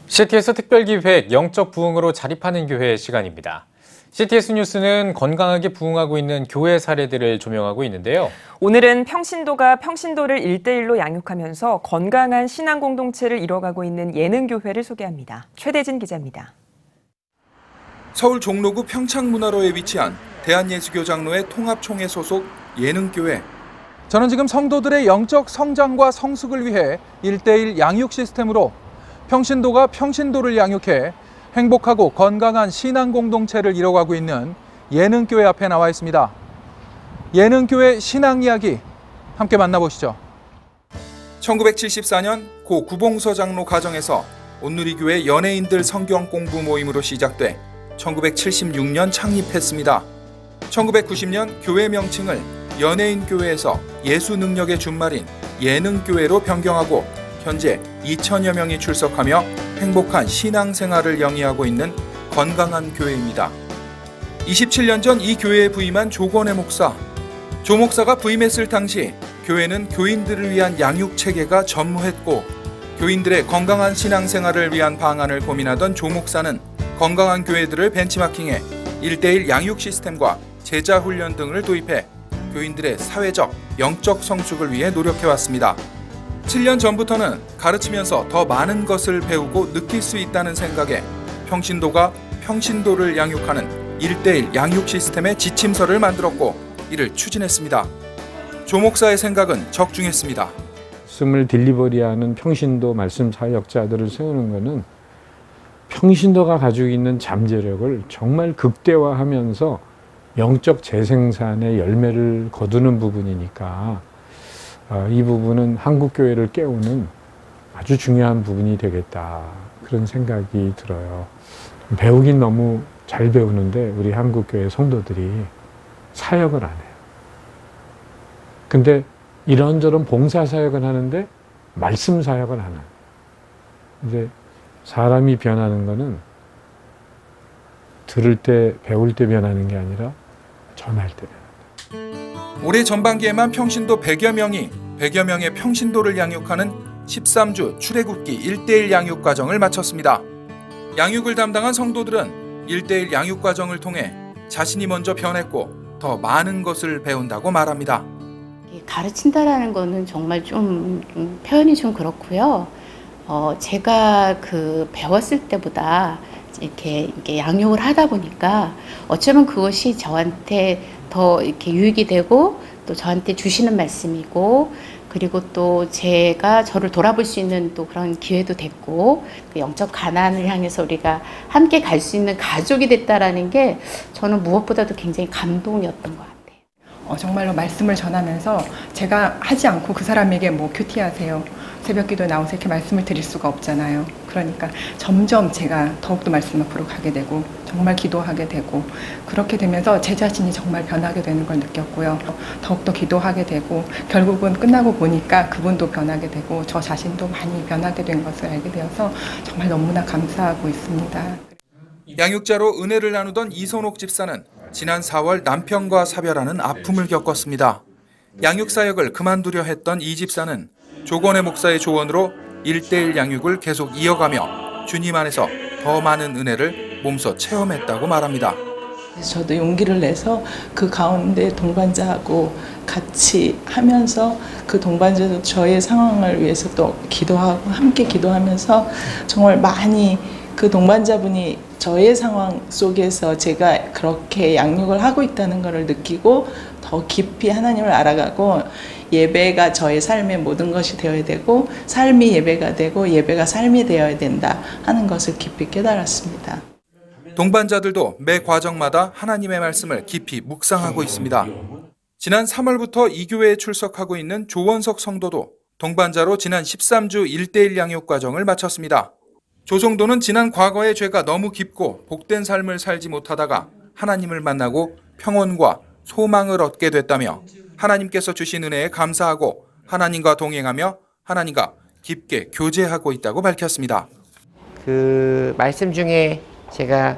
CTS 특별기획 영적 부흥으로 자립하는 교회 시간입니다. CTS 뉴스는 건강하게 부흥하고 있는 교회 사례들을 조명하고 있는데요. 오늘은 평신도가 평신도를 1:1로 양육하면서 건강한 신앙 공동체를 이뤄가고 있는 예능교회를 소개합니다. 최대진 기자입니다. 서울 종로구 평창문화로에 위치한 대한예수교장로회 통합총회 소속 예능교회. 저는 지금 성도들의 영적 성장과 성숙을 위해 1:1 양육 시스템으로 평신도가 평신도를 양육해 행복하고 건강한 신앙 공동체를 이뤄가고 있는 예능교회 앞에 나와 있습니다. 예능교회 신앙 이야기 함께 만나보시죠. 1974년 고 구봉서 장로 가정에서 온누리교회 연예인들 성경 공부 모임으로 시작돼 1976년 창립했습니다. 1990년 교회 명칭을 연예인교회에서 예수 능력의 준말인 예능교회로 변경하고 현재 2,000여 명이 출석하며 행복한 신앙생활을 영위하고 있는 건강한 교회입니다. 27년 전 이 교회에 부임한 조건의 목사. 조 목사가 부임했을 당시 교회는 교인들을 위한 양육 체계가 전무했고 교인들의 건강한 신앙생활을 위한 방안을 고민하던 조 목사는 건강한 교회들을 벤치마킹해 1:1 양육 시스템과 제자 훈련 등을 도입해 교인들의 사회적, 영적 성숙을 위해 노력해왔습니다. 7년 전부터는 가르치면서 더 많은 것을 배우고 느낄 수 있다는 생각에 평신도가 평신도를 양육하는 1:1 양육 시스템의 지침서를 만들었고 이를 추진했습니다. 조 목사의 생각은 적중했습니다. 말씀을 딜리버리하는 평신도 말씀 사역자들을 세우는 것은 평신도가 가지고 있는 잠재력을 정말 극대화하면서 영적 재생산의 열매를 거두는 부분이니까 이 부분은 한국교회를 깨우는 아주 중요한 부분이 되겠다, 그런 생각이 들어요. 배우긴 너무 잘 배우는데 우리 한국교회 성도들이 사역을 안 해요. 근데 이런저런 봉사 사역을 하는데 말씀 사역을 안 해요. 근데 사람이 변하는 거는 들을 때, 배울 때 변하는 게 아니라 전할 때 변한다. 올해 전반기에만 평신도 100여 명의 평신도를 양육하는 13주 출애굽기 1:1 양육 과정을 마쳤습니다. 양육을 담당한 성도들은 1:1 양육 과정을 통해 자신이 먼저 변했고 더 많은 것을 배운다고 말합니다. 가르친다라는 거는 정말 좀 표현이 좀 그렇고요. 제가 배웠을 때보다 이렇게 양육을 하다 보니까 어쩌면 그것이 저한테 더 이렇게 유익이 되고 또 저한테 주시는 말씀이고 그리고 또 제가 저를 돌아볼 수 있는 또 그런 기회도 됐고 영적 가난을 향해서 우리가 함께 갈 수 있는 가족이 됐다라는 게 저는 무엇보다도 굉장히 감동이었던 것 같아요. 정말로 말씀을 전하면서 제가 하지 않고 그 사람에게 큐티하세요, 새벽기도에 나와서 이렇게 말씀을 드릴 수가 없잖아요. 그러니까 점점 제가 더욱더 말씀 앞으로 가게 되고 정말 기도하게 되고 그렇게 되면서 제 자신이 정말 변하게 되는 걸 느꼈고요. 더욱더 기도하게 되고 결국은 끝나고 보니까 그분도 변하게 되고 저 자신도 많이 변하게 된 것을 알게 되어서 정말 너무나 감사하고 있습니다. 양육자로 은혜를 나누던 이선옥 집사는 지난 4월 남편과 사별하는 아픔을 겪었습니다. 양육 사역을 그만두려 했던 이 집사는 조건의 목사의 조언으로 1:1 양육을 계속 이어가며 주님 안에서 더 많은 은혜를 몸소 체험했다고 말합니다. 저도 용기를 내서 그 가운데 동반자하고 같이 하면서 그 동반자도 저의 상황을 위해서 또 기도하고 함께 기도하면서 정말 많이 그 동반자분이 저의 상황 속에서 제가 그렇게 양육을 하고 있다는 것을 느끼고 더 깊이 하나님을 알아가고 예배가 저의 삶의 모든 것이 되어야 되고 삶이 예배가 되고 예배가 삶이 되어야 된다 하는 것을 깊이 깨달았습니다. 동반자들도 매 과정마다 하나님의 말씀을 깊이 묵상하고 있습니다. 지난 3월부터 이 교회에 출석하고 있는 조원석 성도도 동반자로 지난 13주 1:1 양육 과정을 마쳤습니다. 조 성도는 지난 과거의 죄가 너무 깊고 복된 삶을 살지 못하다가 하나님을 만나고 평온과 소망을 얻게 됐다며 하나님께서 주신 은혜에 감사하고 하나님과 동행하며 하나님과 깊게 교제하고 있다고 밝혔습니다. 그 말씀 중에 제가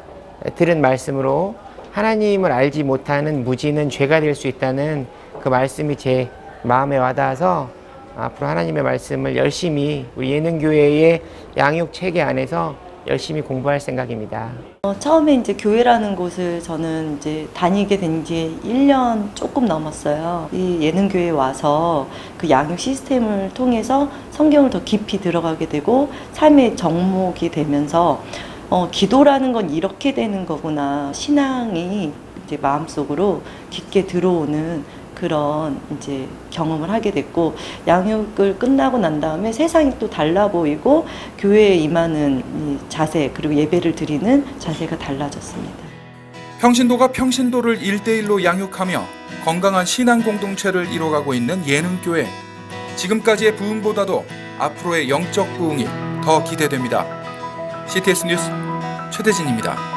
들은 말씀으로 하나님을 알지 못하는 무지는 죄가 될 수 있다는 그 말씀이 제 마음에 와닿아서 앞으로 하나님의 말씀을 열심히 우리 예능교회의 양육 체계 안에서 열심히 공부할 생각입니다. 처음에 이제 교회라는 곳을 저는 이제 다니게 된 지 1년 조금 넘었어요. 이 예능교회에 와서 그 양육 시스템을 통해서 성경을 더 깊이 들어가게 되고 삶의 정목이 되면서 기도라는 건 이렇게 되는 거구나. 신앙이 이제 마음속으로 깊게 들어오는 그런 이제 경험을 하게 됐고, 양육을 끝나고 난 다음에 세상이 또 달라 보이고 교회에 임하는 이 자세 그리고 예배를 드리는 자세가 달라졌습니다. 평신도가 평신도를 1대1로 양육하며 건강한 신앙 공동체를 이뤄가고 있는 예능교회. 지금까지의 부흥보다도 앞으로의 영적 부흥이 더 기대됩니다. CTS 뉴스 최대진입니다.